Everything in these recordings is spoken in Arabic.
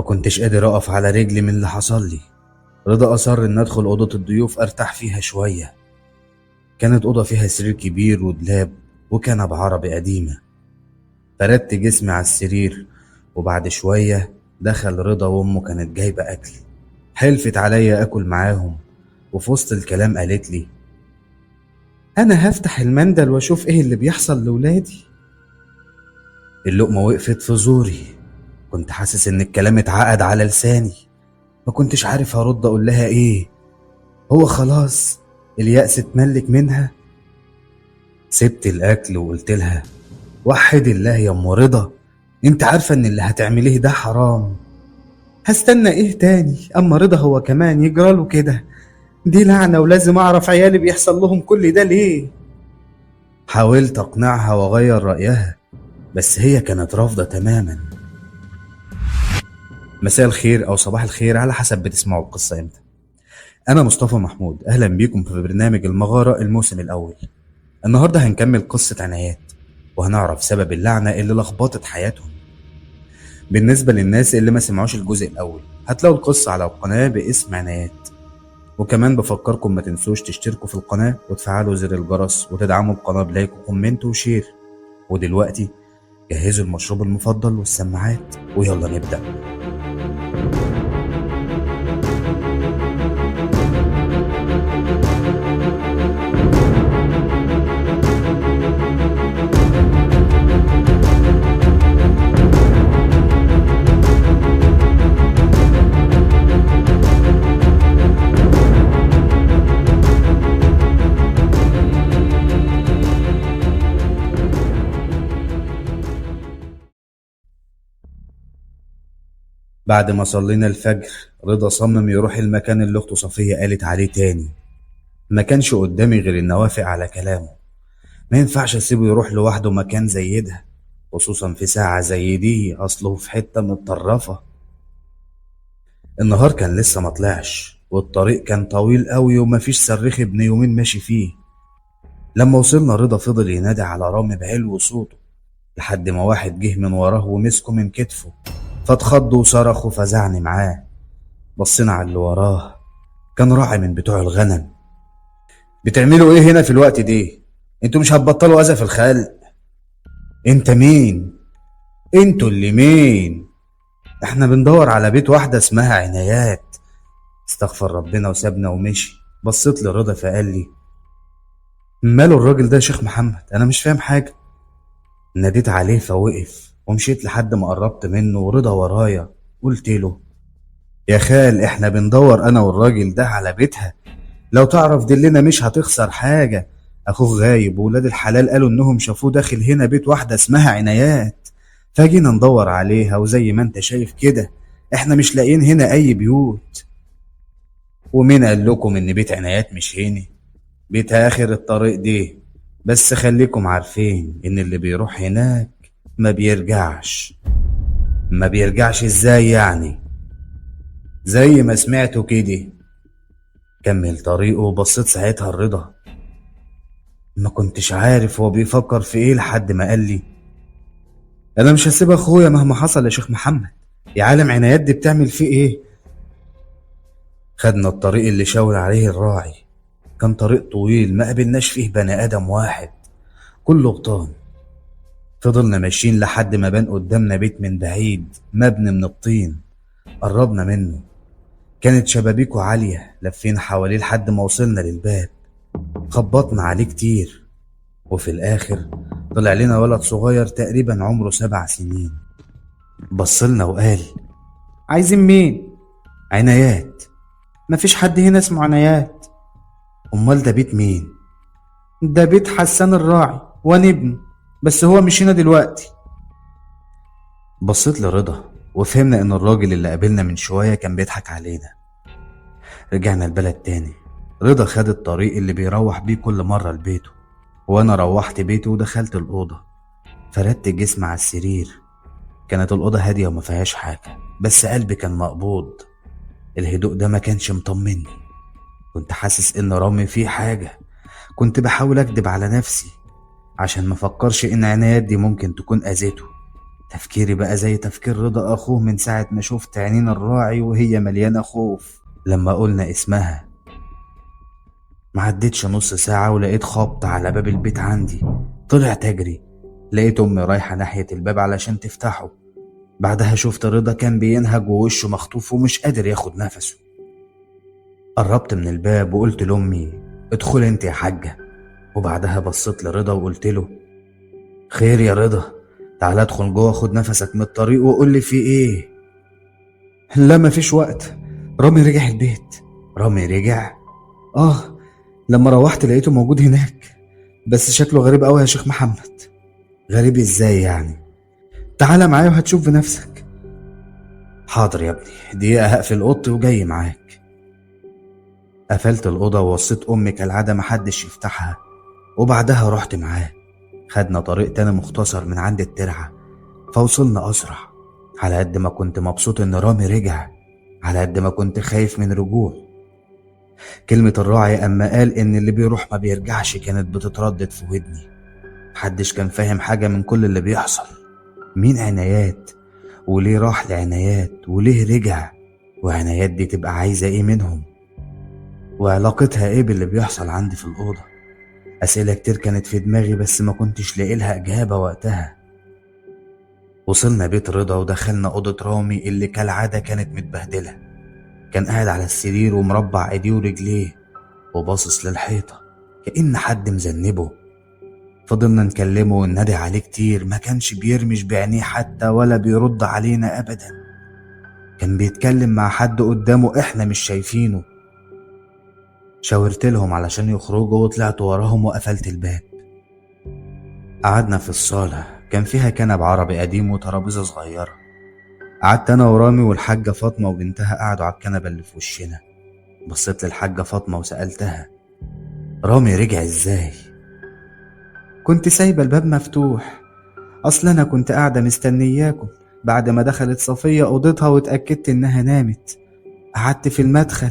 ما كنتش قادر اقف على رجلي من اللي حصل لي. رضا اصر ان ادخل اوضة الضيوف ارتاح فيها شوية. كانت اوضة فيها سرير كبير ودولاب وكنبة عربي قديمة. فردت جسمي على السرير، وبعد شوية دخل رضا وامه كانت جايبة اكل. حلفت عليا اكل معاهم، وفي وسط الكلام قالت لي: انا هفتح المندل واشوف ايه اللي بيحصل لولادي. اللقمة وقفت في زوري. كنت حاسس ان الكلام اتعقد على لساني، ما كنتش عارف هرد اقول لها ايه. هو خلاص اليأس اتملك منها. سبت الاكل وقلت لها: وحد الله يا ام رضا، انت عارفة ان اللي هتعمليه ده حرام. هستنى ايه تاني؟ اما رضا هو كمان يجراله كده؟ دي لعنة، ولازم اعرف عيالي بيحصل لهم كل ده ليه. حاولت اقنعها واغير رأيها، بس هي كانت رافضة تماما. مساء الخير او صباح الخير على حسب بتسمعوا القصة امتى. انا مصطفى محمود، اهلا بيكم في برنامج المغارة الموسم الاول. النهاردة هنكمل قصة عنايات، وهنعرف سبب اللعنة اللي لخبطت حياتهم. بالنسبة للناس اللي ما سمعوش الجزء الاول، هتلاقوا القصة على القناة باسم عنايات. وكمان بفكركم ما تنسوش تشتركوا في القناة وتفعلوا زر الجرس وتدعموا القناة بلايك وكومنت وشير. ودلوقتي جهزوا المشروب المفضل والسماعات ويلا نبدأ. بعد ما صلينا الفجر، رضا صمم يروح المكان اللي اخته صفية قالت عليه تاني. ما كانش قدامي غير ان اوافق على كلامه. ما ينفعش اسيبه يروح لوحده مكان زي ده، خصوصا في ساعة زي دي، اصله في حتة متطرفة. النهار كان لسه مطلعش، والطريق كان طويل قوي ومفيش صريخ ابن يومين ماشي فيه. لما وصلنا رضا فضل ينادي على رامي بعلو صوته، لحد ما واحد جه من وراه ومسكه من كتفه، فاتخض وصرخ وفزعني معاه. بصينا على اللي وراه، كان راعي من بتوع الغنم. بتعملوا ايه هنا في الوقت ده؟ انتوا مش هتبطلوا اذى في الخلق؟ انت مين؟ انتوا اللي مين؟ احنا بندور على بيت واحدة اسمها عنايات. استغفر ربنا وسابنا ومشي. بصيت لرضا فقال لي: ماله الراجل ده يا شيخ محمد؟ انا مش فاهم حاجة. ناديت عليه فوقف، ومشيت لحد ما قربت منه ورضا ورايا. قلت له: يا خال، احنا بندور انا والراجل ده على بيتها، لو تعرف دلنا مش هتخسر حاجة. اخوه غايب، وولاد الحلال قالوا انهم شافوه داخل هنا بيت واحدة اسمها عنايات، فجينا ندور عليها، وزي ما انت شايف كده احنا مش لاقيين هنا اي بيوت. ومين قال لكم ان بيت عنايات مش هنا؟ بيت اخر الطريق دي، بس خليكم عارفين ان اللي بيروح هناك ما بيرجعش. ما بيرجعش ازاي يعني؟ زي ما سمعتوا كده. كمل طريقه. وبصيت ساعتها الرضا، ما كنتش عارف هو بيفكر في ايه، لحد ما قال لي: انا مش هسيب اخويا مهما حصل يا شيخ محمد. يا عالم عنايات دي بتعمل فيه ايه؟ خدنا الطريق اللي شاور عليه الراعي. كان طريق طويل ما قابلناش فيه بني ادم واحد، كله غطان. فضلنا ماشيين لحد ما بان قدامنا بيت من بعيد مبني من الطين. قربنا منه، كانت شبابيكه عالية. لفينا حواليه لحد ما وصلنا للباب. خبطنا عليه كتير، وفي الآخر طلع لنا ولد صغير تقريبا عمره 7 سنين. بصلنا وقال: عايزين مين؟ عنايات. مفيش حد هنا اسمه عنايات. امال ده بيت مين؟ ده بيت حسان الراعي وانا ابنه، بس هو مش هنا دلوقتي. بصيت لرضا وفهمنا ان الراجل اللي قابلنا من شوية كان بيضحك علينا. رجعنا البلد تاني. رضا خد الطريق اللي بيروح بيه كل مرة لبيته، وانا روحت بيته ودخلت الأوضة. فردت جسمي على السرير. كانت الأوضة هادية وما فيهاش حاجة، بس قلبي كان مقبوض. الهدوء ده ما كانش مطمني. كنت حاسس ان رامي فيه حاجة. كنت بحاول اكدب على نفسي عشان ما فكرش ان عنايات دي ممكن تكون اذيته. تفكيري بقى زي تفكير رضا أخوه من ساعة ما شفت عينين الراعي وهي مليانة خوف لما قلنا اسمها. معدتش نص ساعة ولقيت خبط على باب البيت عندي. طلعت أجري، لقيت أمي رايحة ناحية الباب علشان تفتحه. بعدها شفت رضا كان بينهج ووشه مخطوف ومش قادر ياخد نفسه. قربت من الباب وقلت لأمي ادخل انت يا حاجة. وبعدها بصيت لرضا وقلت له خير يا رضا، تعال ادخل جوه خد نفسك من الطريق وقول لي في ايه. لا مفيش وقت، رامي رجع البيت. رامي رجع؟ اه، لما روحت لقيته موجود هناك، بس شكله غريب قوي يا شيخ محمد. غريب ازاي يعني؟ تعال معايا وهتشوف بنفسك. حاضر يا ابني، دقيقة هقفل اوضتي وجاي معاك. قفلت الأوضة ووصيت أمي كالعادة محدش يفتحها، وبعدها رحت معاه. خدنا طريق تاني مختصر من عند الترعة، فوصلنا أسرع. على قد ما كنت مبسوط إن رامي رجع، على قد ما كنت خايف من رجوع. كلمة الراعي أما قال إن اللي بيروح ما بيرجعش كانت بتتردد في ودني. محدش كان فاهم حاجة من كل اللي بيحصل. مين عنايات؟ وليه راح لعنايات؟ وليه رجع؟ وعنايات دي تبقى عايزة ايه منهم؟ وعلاقتها ايه باللي بيحصل عندي في الأوضة؟ أسئلة كتير كانت في دماغي بس ما كنتش لاقي لها إجابة وقتها. وصلنا بيت رضا ودخلنا أوضة رامي اللي كالعادة كانت متبهدلة. كان قاعد على السرير ومربع ايديه ورجليه وباصص للحيطة كأن حد مذنبه. فضلنا نكلمه وننادي عليه كتير، ما كانش بيرمش بعينيه حتى ولا بيرد علينا أبدا. كان بيتكلم مع حد قدامه احنا مش شايفينه. شاورت لهم علشان يخرجوا وطلعت وراهم وقفلت الباب. قعدنا في الصالة، كان فيها كنب عربي قديم وترابيزة صغيرة. قعدت أنا ورامي والحاجة فاطمة وبنتها قعدوا على الكنبة اللي في وشنا. بصيت للحاجة فاطمة وسألتها رامي رجع ازاي؟ كنت سايبة الباب مفتوح، أصل أنا كنت قاعدة مستنياكم. بعد ما دخلت صفية أوضتها واتأكدت إنها نامت، قعدت في المدخل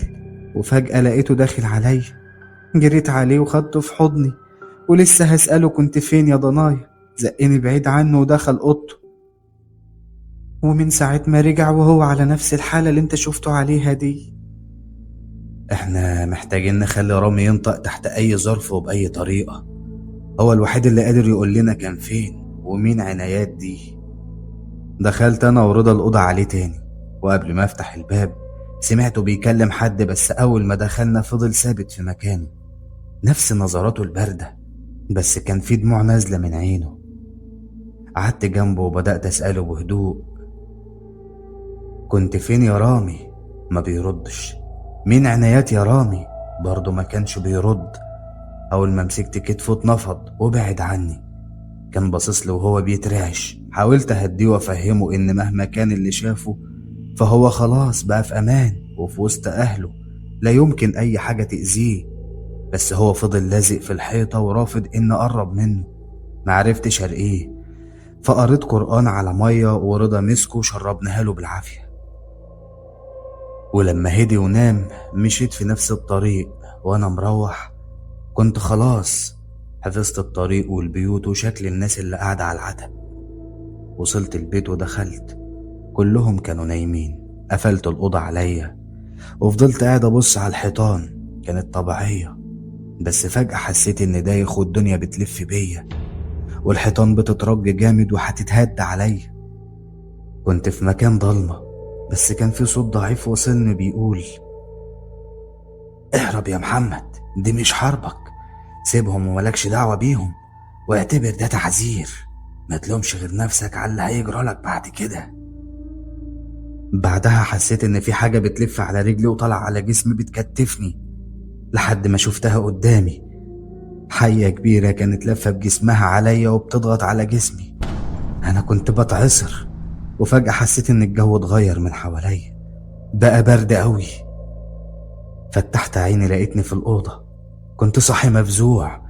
وفجأة لقيته داخل عليا. جريت عليه وخدته في حضني ولسه هسأله كنت فين يا ضنايا، زقني بعيد عنه ودخل أوضته. ومن ساعة ما رجع وهو على نفس الحالة اللي انت شفته عليها دي. احنا محتاجين نخلي رامي ينطق تحت أي ظرف وبأي طريقة. هو الوحيد اللي قادر يقول لنا كان فين ومين عنايات دي. دخلت أنا ورضا الأوضة عليه تاني، وقبل ما أفتح الباب سمعته بيكلم حد، بس أول ما دخلنا فضل ثابت في مكانه، نفس نظراته الباردة، بس كان في دموع نازلة من عينه. قعدت جنبه وبدأت أسأله بهدوء كنت فين يا رامي؟ ما بيردش. مين عنايات يا رامي؟ برضه ما كانش بيرد. أول ما مسكت كتفه اتنفض وبعد عني. كان باصص له وهو بيترعش. حاولت أهديه وأفهمه إن مهما كان اللي شافه فهو خلاص بقى في أمان وفي وسط أهله، لا يمكن أي حاجة تأذيه. بس هو فضل لازق في الحيطة ورافض إن أقرب منه. معرفتش أرقيه، فقريت قرآن على مية ورضا مسكه وشربناها له بالعافية. ولما هدي ونام مشيت في نفس الطريق، وأنا مروح كنت خلاص حفظت الطريق والبيوت وشكل الناس اللي قاعدة على العتب. وصلت البيت ودخلت، كلهم كانوا نايمين. قفلت الأوضة عليا وفضلت قاعد أبص على الحيطان. كانت طبيعية، بس فجأة حسيت إن دايخ والدنيا بتلف بيا والحيطان بتترج جامد وهتتهد عليا. كنت في مكان ضلمة، بس كان في صوت ضعيف وصلني بيقول اهرب يا محمد، دي مش حربك، سيبهم وملكش دعوة بيهم، واعتبر ده تعذير، ما تلومش غير نفسك على اللي هيجرالك بعد كده. بعدها حسيت ان في حاجة بتلف على رجلي وطلع على جسمي بتكتفني لحد ما شفتها قدامي. حية كبيرة كانت لفة بجسمها عليا وبتضغط على جسمي. انا كنت بتعصر، وفجأة حسيت ان الجو اتغير من حواليا، بقى برد قوي. فتحت عيني لقيتني في الأوضة. كنت صاحي مفزوع.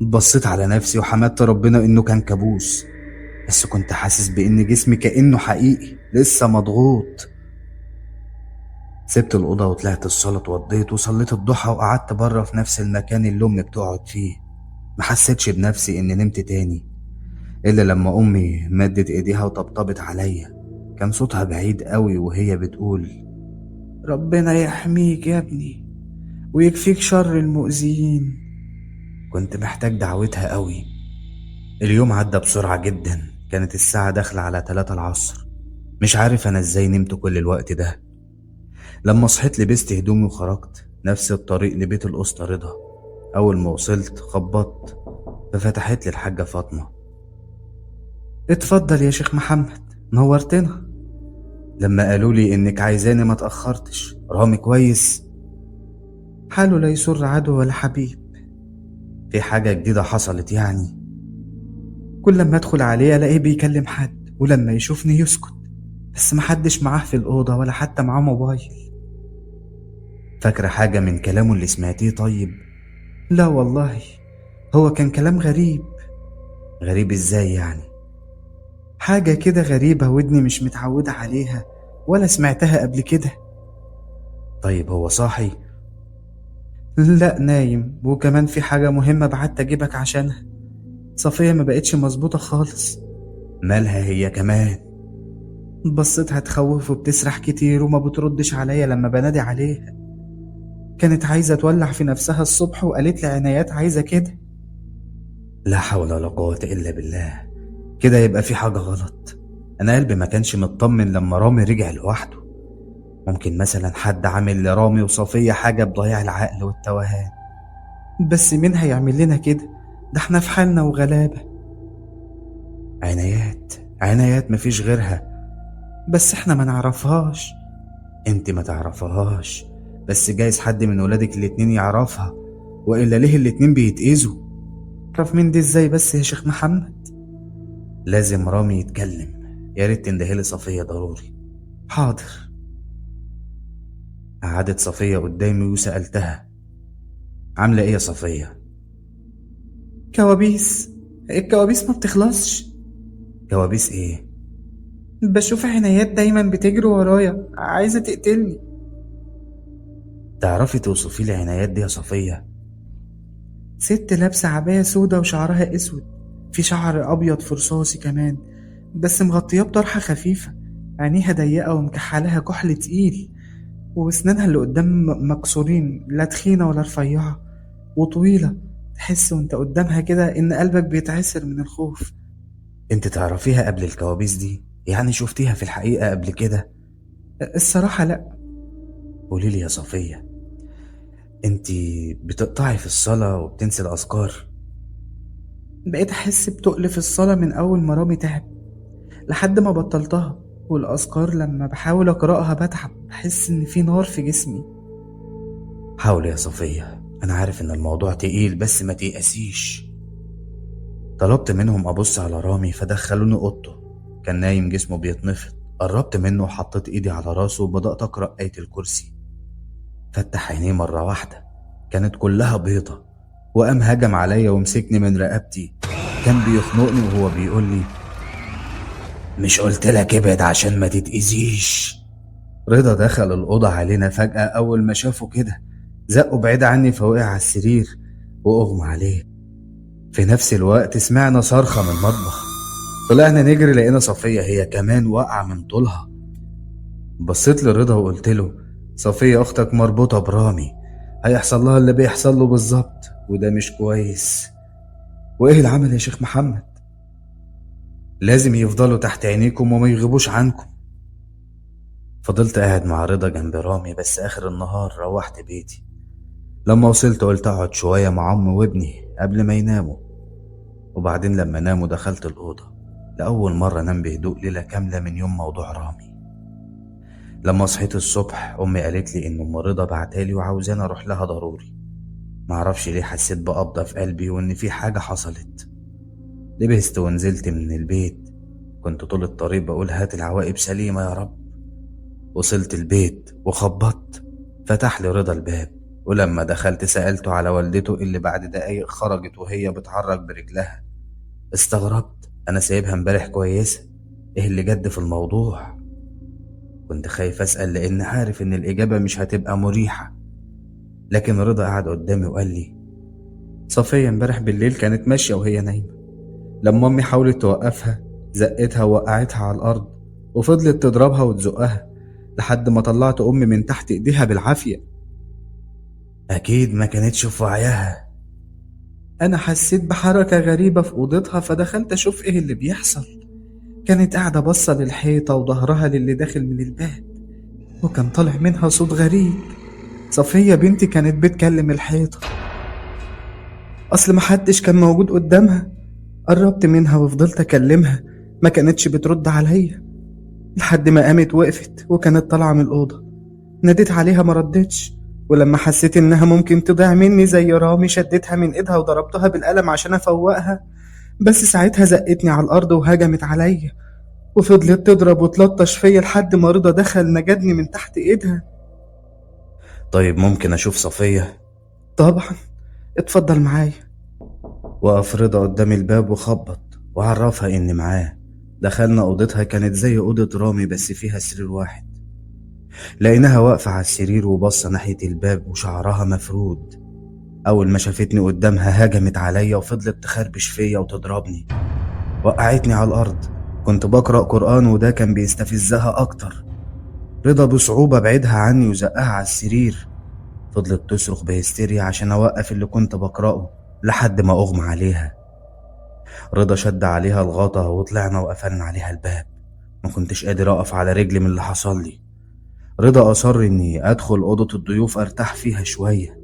بصيت على نفسي وحمدت ربنا انه كان كابوس، بس كنت حاسس بان جسمي كأنه حقيقي لسه مضغوط. سبت الأوضة وطلعت الصالة، اتوضيت وصليت الضحى وقعدت بره في نفس المكان اللي أمي بتقعد فيه. ما حسيتش بنفسي إني نمت تاني، إلا لما أمي مدت إيديها وطبطبت عليا. كان صوتها بعيد قوي وهي بتقول: ربنا يحميك يا ابني ويكفيك شر المؤذيين. كنت محتاج دعوتها قوي. اليوم عدى بسرعة جدا. كانت الساعة داخلة على 3 العصر. مش عارف أنا إزاي نمت كل الوقت ده. لما صحيت لبست هدومي وخرجت نفس الطريق لبيت الأسطى رضا. أول ما وصلت خبطت، ففتحت لي الحاجة فاطمة. اتفضل يا شيخ محمد، نورتنا. لما قالوا لي إنك عايزاني ما تأخرتش. رامي كويس؟ حاله لا يسر عدو ولا حبيب. في حاجة جديدة حصلت يعني؟ كل ما أدخل عليه ألاقيه بيكلم حد، ولما يشوفني يسكت، بس محدش معاه في الأوضة ولا حتى معاه موبايل. فاكرة حاجة من كلامه اللي سمعتيه طيب؟ لا والله، هو كان كلام غريب. غريب ازاي يعني؟ حاجة كده غريبة ودني مش متعودة عليها ولا سمعتها قبل كده. طيب هو صاحي؟ لا نايم، وكمان في حاجة مهمة بعت اجيبك عشانها. صفية ما بقتش مظبوطة خالص. مالها هي كمان؟ بصيتها تخوف وبتسرح كتير وما بتردش عليا لما بنادي عليها. كانت عايزة تولع في نفسها الصبح وقالت لي عنايات عايزة كده. لا حول ولا قوة إلا بالله. كده يبقى في حاجة غلط. أنا قلبي ما كانش مطمن لما رامي رجع لوحده. ممكن مثلا حد عامل لرامي وصفية حاجة بضياع العقل والتوهان. بس مين هيعمل لنا كده؟ ده احنا في حالنا وغلابة. عنايات، عنايات مفيش غيرها. بس احنا ما نعرفهاش. انت ما تعرفهاش، بس جايز حد من ولادك الاتنين يعرفها، وإلا ليه الاتنين بيتأذوا؟ تعرف مين دي ازاي بس يا شيخ محمد؟ لازم رامي يتكلم. يا ريت تندهلي صفية ضروري. حاضر. قعدت صفية قدامي وسألتها: عاملة ايه يا صفية؟ كوابيس. الكوابيس ما بتخلصش. كوابيس ايه؟ بشوف عنايات دايما بتجري ورايا عايزة تقتلني. تعرفي توصفي لي عنايات دي يا صفية؟ ست لابسة عباية سودة وشعرها اسود، في شعر ابيض في رصاصي كمان، بس مغطياه بطرحة خفيفة. عينيها ضيقة ومكحلها كحل تقيل، واسنانها اللي قدام مكسورين، لا تخينة ولا رفيعة، وطويلة. تحس وانت قدامها كده ان قلبك بيتعسر من الخوف. انت تعرفيها قبل الكوابيس دي؟ يعني شفتيها في الحقيقة قبل كده؟ الصراحة لا. قوليلي يا صفية، انت بتقطعي في الصلاة وبتنسي الأذكار؟ بقيت أحس بتقل في الصلاة من أول ما رامي تعب لحد ما بطلتها. والأذكار لما بحاول أقرأها بتعب، بحس إن في نار في جسمي. حاولي يا صفية، أنا عارف إن الموضوع تقيل بس ما تيأسيش. طلبت منهم أبص على رامي فدخلوني أوضته. كان نايم جسمه بيتنفض. قربت منه وحطيت إيدي على راسه وبدأت أقرأ آية الكرسي. فتح عينيه مرة واحدة، كانت كلها بيضة، وقام هجم عليا ومسكني من رقبتي. كان بيخنقني وهو بيقول لي: مش قلت لك ابعد عشان ما تتأذيش؟ رضا دخل الأوضة علينا فجأة. أول ما شافه كده زقه بعيد عني فوقع على السرير وأغمى عليه. في نفس الوقت سمعنا صرخة من المطبخ. طلعنا نجري لقينا صفية هي كمان واقعة من طولها. بصيت لرضا وقلت له: صفية أختك مربوطة برامي، هيحصل لها اللي بيحصل له بالظبط، وده مش كويس. وإيه العمل يا شيخ محمد؟ لازم يفضلوا تحت عينيكم وما يغيبوش عنكم. فضلت قاعد مع رضا جنب رامي، بس آخر النهار روحت بيتي. لما وصلت قلت أقعد شوية مع أمي وابني قبل ما يناموا. وبعدين لما ناموا دخلت الأوضة. لأول مرة أنام بهدوء ليلة كاملة من يوم موضوع رامي. لما صحيت الصبح أمي قالت لي إن أم رضا بعتالي وعاوزاني أروح لها ضروري. معرفش ليه حسيت بقبضة في قلبي وإن في حاجة حصلت. لبست ونزلت من البيت. كنت طول الطريق بقول هات العواقب سليمة يا رب. وصلت البيت وخبطت. فتح لي رضا الباب، ولما دخلت سألته على والدته اللي بعد دقايق خرجت وهي بتحرك برجلها. استغربت، أنا سايبها امبارح كويسة، إيه اللي جد في الموضوع؟ كنت خايف أسأل لأن عارف إن الإجابة مش هتبقى مريحة. لكن رضا قعد قدامي وقال لي: صفية امبارح بالليل كانت ماشية وهي نايمة، لما أمي حاولت توقفها زقتها ووقعتها على الأرض، وفضلت تضربها وتزقها لحد ما طلعت أمي من تحت إيديها بالعافية. أكيد ما كانتش في وعيها. أنا حسيت بحركة غريبة في أوضتها فدخلت أشوف إيه اللي بيحصل. كانت قاعدة باصة للحيطة وظهرها للي داخل من الباب، وكان طالع منها صوت غريب. صفية بنتي كانت بتكلم الحيطة، أصل محدش كان موجود قدامها. قربت منها وفضلت أكلمها، ما كانتش بترد عليا لحد ما قامت وقفت وكانت طالعة من الأوضة. ناديت عليها ما ردتش، ولما حسيت إنها ممكن تضيع مني زي رامي شدتها من إيدها وضربتها بالقلم عشان أفوقها، بس ساعتها زقتني على الأرض وهجمت عليا وفضلت تضرب وتلطش فيا لحد ما رضا دخل نجدني من تحت إيدها. طيب ممكن أشوف صفية؟ طبعا، اتفضل معايا. وقف رضا قدام الباب وخبط وعرفها إني معاه. دخلنا أوضتها، كانت زي أوضة رامي بس فيها سرير واحد. لقيناها واقفة على السرير وبصة ناحية الباب وشعرها مفرود. أول ما شافتني قدامها هجمت عليا وفضلت تخربش فيا وتضربني، وقعتني على الأرض. كنت بقرأ قرآن وده كان بيستفزها أكتر. رضا بصعوبة بعدها عني وزقها على السرير. فضلت تصرخ بهستيريا عشان أوقف اللي كنت بقرأه لحد ما أغمى عليها. رضا شد عليها الغطا وطلعنا وقفلنا عليها الباب. ما كنتش قادر أقف على رجلي من اللي حصل لي. رضا أصر إني أدخل أوضة الضيوف أرتاح فيها شوية.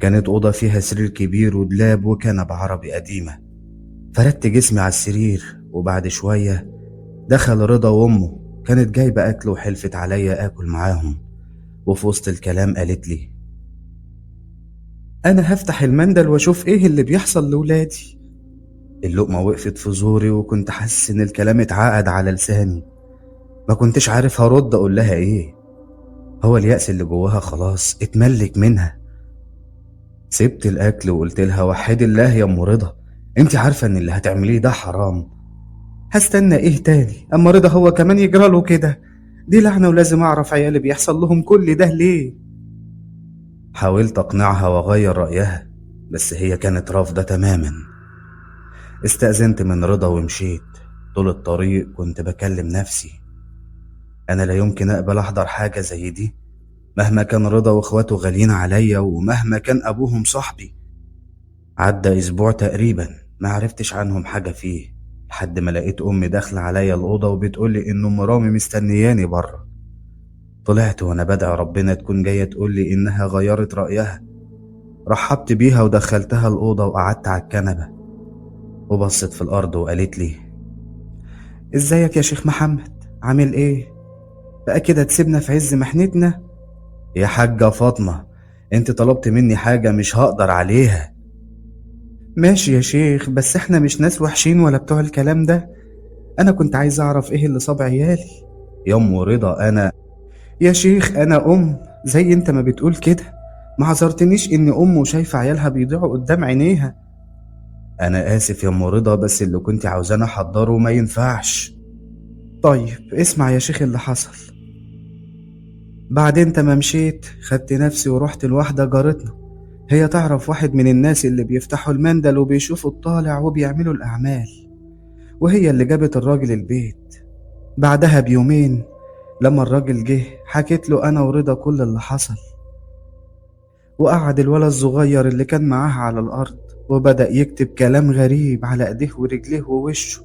كانت أوضة فيها سرير كبير ودلاب وكنبة عربي قديمة. فردت جسمي على السرير وبعد شوية دخل رضا وأمه، كانت جايبة أكل وحلفت عليا آكل معاهم. وفي وسط الكلام قالت لي: أنا هفتح المندل وأشوف إيه اللي بيحصل لولادي. اللقمة وقفت في زوري وكنت حاسس إن الكلام اتعقد على لساني. ما كنتش عارف هرد أقول لها إيه. هو اليأس اللي جواها خلاص اتملك منها. سبت الأكل وقلت لها: وحد الله يا أم رضا، انت عارفة إن اللي هتعمليه ده حرام. هستنى إيه تاني أما رضا هو كمان يجراله كده؟ دي لعنة ولازم أعرف عيالي بيحصل لهم كل ده ليه. حاولت أقنعها وأغير رأيها بس هي كانت رافضة تماما. استأذنت من رضا ومشيت. طول الطريق كنت بكلم نفسي: أنا لا يمكن أقبل أحضر حاجة زي دي، مهما كان رضا وإخواته غاليين عليا ومهما كان أبوهم صاحبي. عدى أسبوع تقريبا ما عرفتش عنهم حاجة فيه، لحد ما لقيت أمي داخلة عليا الأوضة وبتقولي إن أم رامي مستنياني بره. طلعت وأنا بدعي ربنا تكون جاية تقولي إنها غيرت رأيها. رحبت بيها ودخلتها الأوضة وقعدت على الكنبة وبصت في الأرض وقالت لي: إزيك يا شيخ محمد، عامل إيه؟ بقى كده تسيبنا في عز محنتنا؟ يا حاجة فاطمة، انت طلبت مني حاجة مش هقدر عليها. ماشي يا شيخ، بس احنا مش ناس وحشين ولا بتوع الكلام ده. انا كنت عايز اعرف ايه اللي صاب عيالي. يا ام رضا انا يا شيخ انا زي انت ما بتقول كده. ما عذرتنيش ان وشايفة عيالها بيضيعوا قدام عينيها. انا اسف يا ام رضا، بس اللي كنت عاوزانا احضره ما ينفعش. طيب اسمع يا شيخ اللي حصل. بعد انت ما مشيت خدت نفسي ورحت لواحدة جارتنا، هي تعرف واحد من الناس اللي بيفتحوا المندل وبيشوفوا الطالع وبيعملوا الأعمال، وهي اللي جابت الراجل البيت. بعدها بيومين لما الراجل جه حكيت له أنا ورضا كل اللي حصل، وقعد الولد الصغير اللي كان معاها على الأرض وبدأ يكتب كلام غريب على ايديه ورجليه ووشه.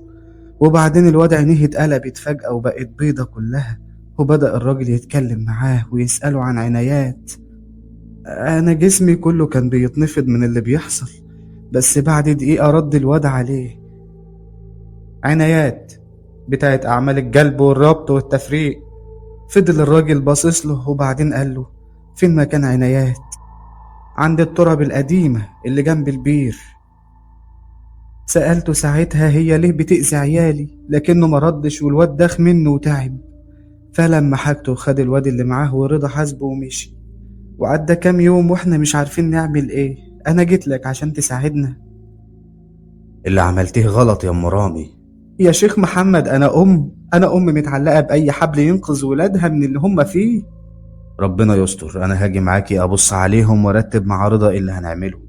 وبعدين الواد عينيه اتقلبت فجأة وبقت بيضة كلها، وبدأ الراجل يتكلم معاه ويسأله عن عنايات. أنا جسمي كله كان بيتنفض من اللي بيحصل، بس بعد دقيقة رد الواد عليه: عنايات بتاعت أعمال الجلب والربط والتفريق. فضل الراجل باصص له وبعدين قال له: فين مكان عنايات؟ عند التراب القديمة اللي جنب البير. سألته ساعتها هي ليه بتأذي عيالي، لكنه مردش والواد داخ منه وتعب. فلما حاجته خد الواد اللي معاه ورضا حاسبه ومشي. وعدى كام يوم واحنا مش عارفين نعمل ايه. انا جيت لك عشان تساعدنا. اللي عملتيه غلط يا ام رامي. يا شيخ محمد انا ام متعلقة باي حبل ينقذ ولادها من اللي هم فيه. ربنا يستر، انا هاجي معاكي ابص عليهم وارتب مع رضا اللي هنعمله.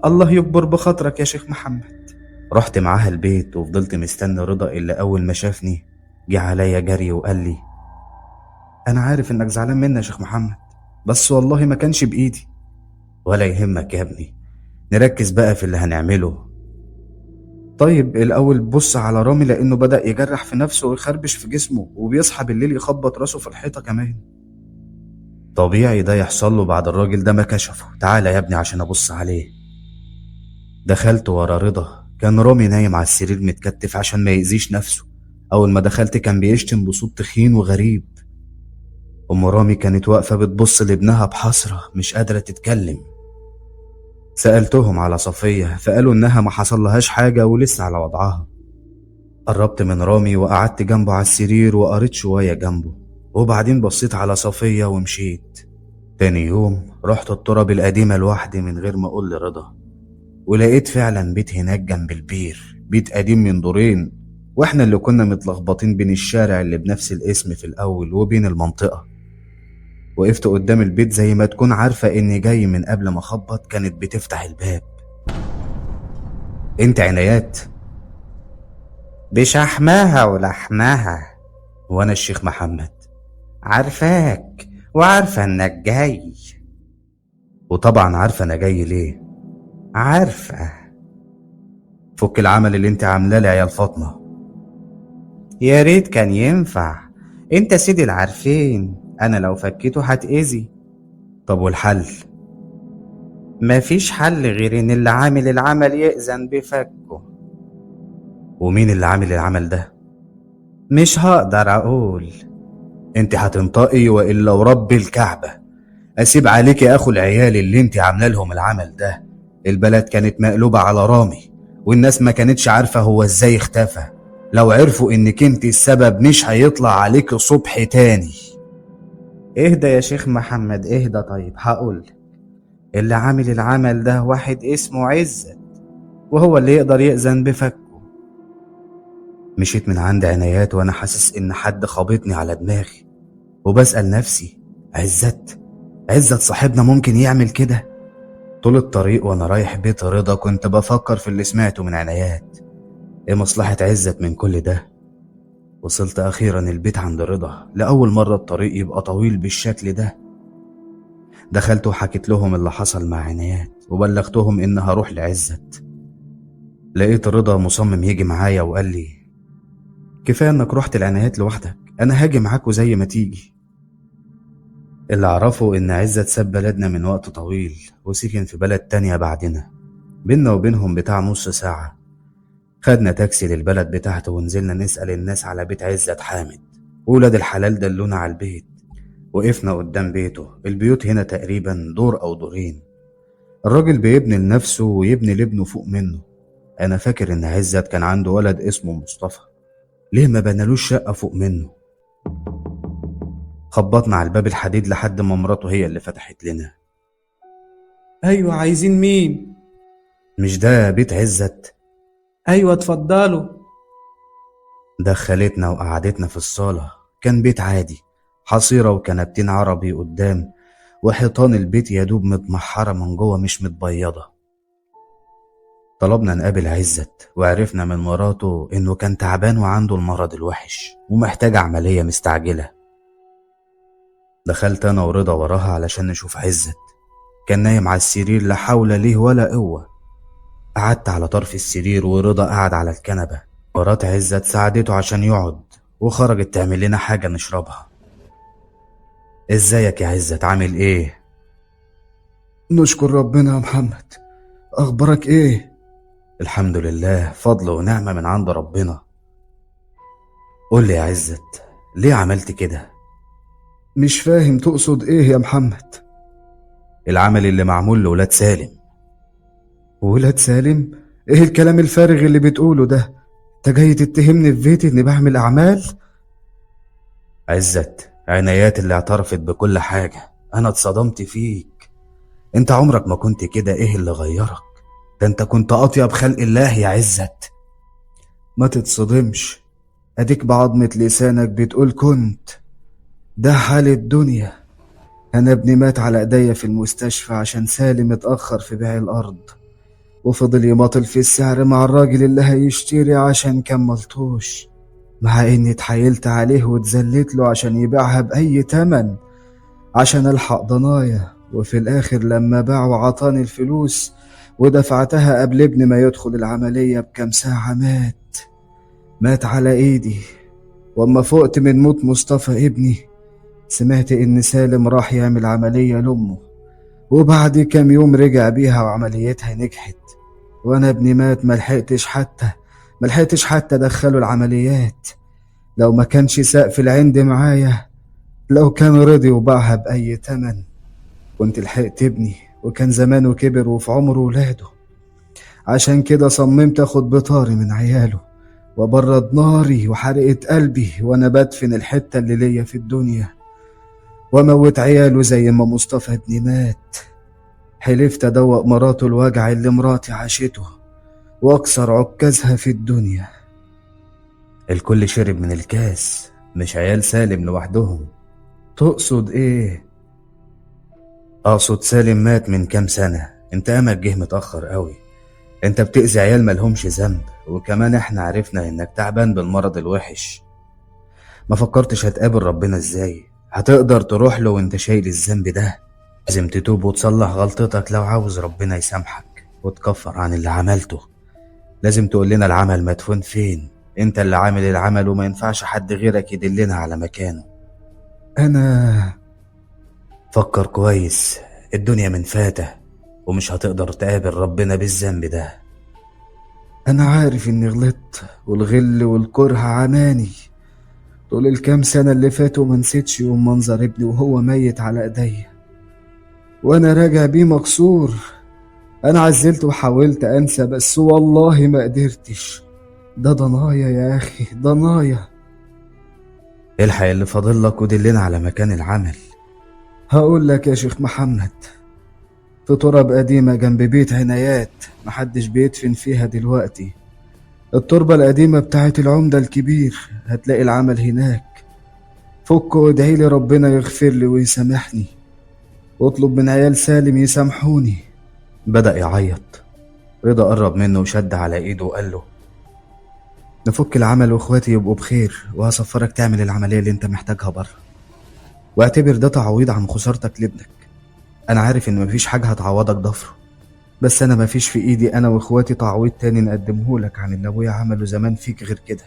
الله يكبر بخاطرك يا شيخ محمد. رحت معاها البيت وفضلت مستني رضا، اللي أول ما شافني جه عليا جري وقال لي: أنا عارف إنك زعلان مني يا شيخ محمد، بس والله ما كانش بإيدي. ولا يهمك يا ابني، نركز بقى في اللي هنعمله. طيب الأول بص على رامي، لأنه بدأ يجرح في نفسه ويخربش في جسمه وبيصحى بالليل يخبط راسه في الحيطة كمان. طبيعي ده يحصل له بعد الراجل ده ما كشفه. تعالى يا ابني عشان أبص عليه. دخلت ورا رضا، كان رامي نايم على السرير متكتف عشان ما يأذيش نفسه. أول ما دخلت كان بيشتم بصوت تخين وغريب. أم رامي كانت واقفة بتبص لابنها بحسرة، مش قادرة تتكلم. سألتهم على صفية فقالوا إنها ما حصلهاش حاجة ولسه على وضعها. قربت من رامي وقعدت جنبه على السرير وقريت شوية جنبه، وبعدين بصيت على صفية ومشيت. تاني يوم رحت التراب القديمة لوحدي من غير ما أقول لرضا، ولقيت فعلا بيت هناك جنب البير، بيت قديم من دورين، واحنا اللي كنا متلخبطين بين الشارع اللي بنفس الاسم في الأول وبين المنطقة. وقفت قدام البيت زي ما تكون عارفة إني جاي من قبل ما أخبط. كانت بتفتح الباب: انت عنايات؟ بشحمها ولحمها. وانا الشيخ محمد. عارفاك وعارفة انك جاي. وطبعا عارفة انا جاي ليه. عارفة. فك العمل اللي انت عاملاه لعيال فاطمة. يا ريت كان ينفع، انت سيدي العارفين، انا لو فكيته هتأذي. طب والحل؟ مفيش حل غير ان اللي عامل العمل يأذن بفكه. ومين اللي عامل العمل ده؟ مش هقدر اقول. انت هتنطقي والا ورب الكعبة اسيب عليك يا اخو العيال اللي انت عامله لهم العمل ده. البلد كانت مقلوبة على رامي، والناس ما كانتش عارفة هو ازاي اختفى. لو عرفوا انك انت السبب مش هيطلع عليك صبح تاني. اهدى يا شيخ محمد اهدى. طيب هقول، اللي عامل العمل ده واحد اسمه عزت، وهو اللي يقدر يأذن بفكه. مشيت من عند عنايات وانا حاسس ان حد خابطني على دماغي، وبسأل نفسي: عزت صاحبنا ممكن يعمل كده؟ طول الطريق وانا رايح بيت رضا كنت بفكر في اللي سمعته من عنايات. ايه مصلحة عزت من كل ده؟ وصلت اخيرا البيت عند رضا. لأول مرة الطريق يبقى طويل بالشكل ده. دخلت وحكيت لهم اللي حصل مع عنايات وبلغتهم ان هروح لعزت. لقيت رضا مصمم يجي معايا وقال لي: كفاية انك رحت لعنايات لوحدك، انا هاجي معاكوا زي ما تيجي. اللي اعرفه ان عزت ساب بلدنا من وقت طويل وسكن في بلد تانية بعدنا، بينا وبينهم بتاع نص ساعة. خدنا تاكسي للبلد بتاعته ونزلنا نسأل الناس على بيت عزت حامد، وولاد الحلال دلونا على البيت. وقفنا قدام بيته. البيوت هنا تقريبا دور او دورين. الراجل بيبني لنفسه ويبني لابنه فوق منه. انا فاكر ان عزت كان عنده ولد اسمه مصطفى، ليه ما بنالوش شقة فوق منه؟ خبطنا على الباب الحديد لحد ما مراته هي اللي فتحت لنا. ايوه، عايزين مين؟ مش ده بيت عزت؟ ايوه اتفضلوا. دخلتنا وقعدتنا في الصالة. كان بيت عادي، حصيرة وكنبتين عربي قدام، وحيطان البيت يدوب متمحرة من جوه مش متبيضة. طلبنا نقابل عزت وعرفنا من مراته انه كان تعبان وعنده المرض الوحش ومحتاج عملية مستعجلة. دخلت انا ورضا وراها علشان نشوف عزت. كان نايم على السرير لا حول ليه ولا قوة. قعدت على طرف السرير ورضا قعد على الكنبة. مرات عزت ساعدته عشان يقعد وخرجت تعمل لنا حاجة نشربها. ازيك يا عزت، عامل ايه؟ نشكر ربنا يا محمد. اخبارك ايه؟ الحمد لله، فضل ونعمة من عند ربنا. قول لي يا عزت، ليه عملت كده؟ مش فاهم تقصد ايه يا محمد؟ العمل اللي معمول لولاد سالم. ولاد سالم؟ ايه الكلام الفارغ اللي بتقوله ده؟ انت جاي تتهمني في بيتي اني بعمل اعمال؟ عزت، عنايات اللي اعترفت بكل حاجة. انا اتصدمت فيك. انت عمرك ما كنت كده، ايه اللي غيرك؟ ده انت كنت اطيب خلق الله يا عزت. ما تتصدمش، اديك بعضمة لسانك بتقول كنت. ده حال الدنيا. انا ابني مات على ايديا في المستشفى عشان سالم اتأخر في بيع الارض. وفضل يماطل في السعر مع الراجل اللي هيشتري عشان كان ملطوش، مع اني اتحايلت عليه واتذلت له عشان يبيعها بأي تمن عشان الحق ضنايا. وفي الاخر لما باع وعطاني الفلوس ودفعتها قبل ابني ما يدخل العملية بكام ساعة مات على ايدي. واما فقت من موت مصطفى ابني سمعت ان سالم راح يعمل عملية لأمه، وبعد كام يوم رجع بيها وعمليتها نجحت، وانا ابني مات ملحقتش حتى ادخله العمليات. لو ما كانش سقف العند معايا، لو كان رضي وباعها بأي تمن، كنت لحقت ابني وكان زمانه كبر وفي عمر ولاده. عشان كده صممت اخد بطاري من عياله وبرد ناري وحرقة قلبي وانا بدفن الحتة اللي ليا في الدنيا، واموت عياله زي ما مصطفى ابني مات. حلفت ادوق مراته الوجع اللي مراتي عاشته واكسر عكازها في الدنيا. الكل شرب من الكاس، مش عيال سالم لوحدهم. تقصد ايه؟ اقصد سالم مات من كام سنة، انتقامك جه متأخر قوي. انت بتأذي عيال ملهمش ذنب، وكمان احنا عرفنا انك تعبان بالمرض الوحش. ما فكرتش هتقابل ربنا ازاي؟ هتقدر تروح له وانت شايل الذنب ده؟ لازم تتوب وتصلح غلطتك لو عاوز ربنا يسامحك وتكفر عن اللي عملته. لازم تقول لنا العمل مدفون فين، انت اللي عامل العمل وما ينفعش حد غيرك يدلنا على مكانه. انا فكر كويس، الدنيا من فاتة ومش هتقدر تقابل ربنا بالذنب ده. انا عارف اني غلطت والغل والكره عماني طول الكام سنة اللي فاتوا، ما نسيتش يوم منظر ابني وهو ميت على ايديا وانا راجع بيه مكسور. انا عزلت وحاولت انسى بس والله ما قدرتش. ده ضنايا يا اخي، ضنايا. الحق اللي فاضلك ودلنا على مكان العمل. هقول لك يا شيخ محمد، في تراب قديمة جنب بيت عنايات محدش بيدفن فيها دلوقتي. التربة القديمة بتاعت العمدة الكبير، هتلاقي العمل هناك. فك وادعي لي ربنا يغفر لي ويسامحني، واطلب من عيال سالم يسامحوني. بدأ يعيط. رضا قرب منه وشد على ايده وقال له نفك العمل واخواتي يبقوا بخير، وهسفرك تعمل العملية اللي انت محتاجها بره، واعتبر ده تعويض عن خسارتك لابنك. انا عارف ان مفيش حاجة هتعوضك ضفره، بس انا مفيش في ايدي انا واخواتي تعويض تاني نقدمهولك عن اللي ابويا عمله زمان فيك غير كده.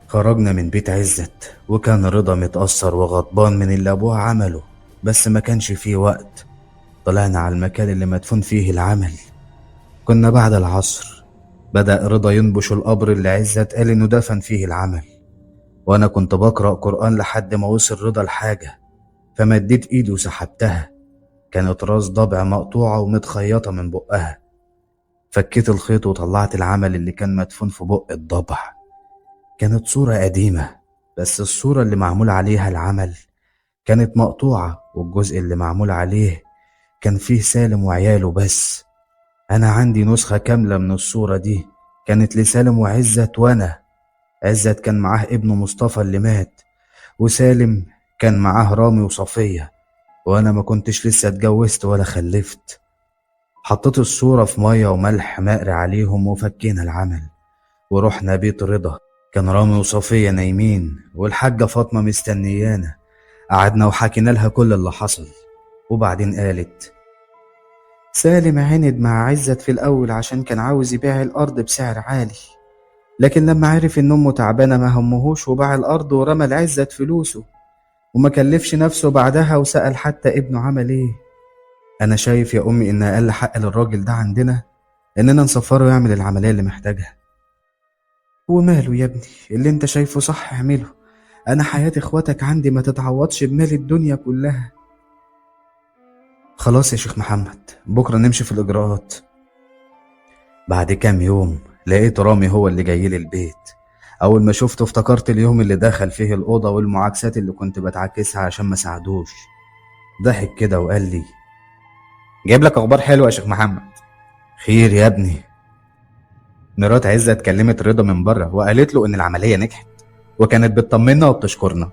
خرجنا من بيت عزت وكان رضا متأثر وغضبان من اللي ابوه عمله، بس ما كانش فيه وقت. طلعنا على المكان اللي مدفون فيه العمل. كنا بعد العصر. بدأ رضا ينبش القبر اللي عزت قال انه دفن فيه العمل، وانا كنت بقرأ قرآن لحد ما وصل رضا الحاجة، فمديت ايدي وسحبتها. كانت راس ضبع مقطوعة ومتخيطة من بقها. فكيت الخيط وطلعت العمل اللي كان مدفون في بق الضبع. كانت صورة قديمة، بس الصورة اللي معمول عليها العمل كانت مقطوعة، والجزء اللي معمول عليه كان فيه سالم وعياله بس. أنا عندي نسخة كاملة من الصورة دي، كانت لسالم وعزت، وأنا عزت كان معاه ابنه مصطفى اللي مات، وسالم كان معاه رامي وصفية، وأنا ما كنتش لسه اتجوزت ولا خلفت. حطيت الصورة في مية وملح مقري عليهم وفكينا العمل ورحنا بيت رضا. كان رامي وصفية نايمين والحاجة فاطمة مستنيانا. قعدنا وحكينا لها كل اللي حصل، وبعدين قالت سالم عند مع عزت في الأول عشان كان عاوز يبيع الأرض بسعر عالي، لكن لما عرف إن أمه تعبانة ما همهوش وباع الأرض ورمى لعزت فلوسه، وما كلفش نفسه بعدها وسأل حتى ابنه عمل إيه. أنا شايف يا أمي إن أقل حق للراجل ده عندنا إننا نسفره يعمل العملية اللي محتاجها. وماله يا ابني، اللي انت شايفه صح اعمله. أنا حياة إخواتك عندي ما تتعوضش بمال الدنيا كلها. خلاص يا شيخ محمد، بكرة نمشي في الإجراءات. بعد كام يوم لقيت رامي هو اللي جاي لي البيت. أول ما شفته افتكرت اليوم اللي دخل فيه الأوضة والمعاكسات اللي كنت بتعاكسها عشان ما ساعدوش. ضحك كده وقال لي جايب لك أخبار حلوة يا شيخ محمد. خير يا ابني؟ مرات عزة اتكلمت رضا من بره وقالت له إن العملية نجحت، وكانت بتطمنا وبتشكرنا.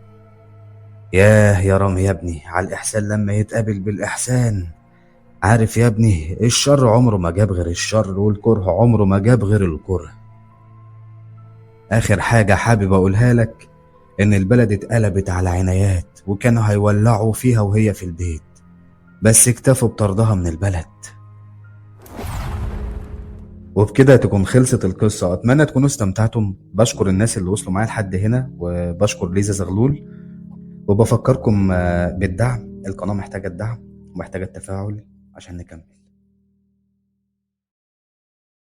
ياه يا رامي يا ابني، على الإحسان لما يتقابل بالإحسان. عارف يا ابني، الشر عمره ما جاب غير الشر، والكره عمره ما جاب غير الكره. آخر حاجة حابب أقولها لك إن البلد اتقلبت على عنايات، وكانوا هيولعوا فيها وهي في البيت، بس اكتفوا بطردها من البلد. وبكده تكون خلصت القصة. أتمنى تكونوا استمتعتم. بشكر الناس اللي وصلوا معايا لحد هنا، وبشكر ليزا زغلول، وبفكركم بالدعم. القناة محتاجة الدعم ومحتاجة التفاعل عشان نكمل.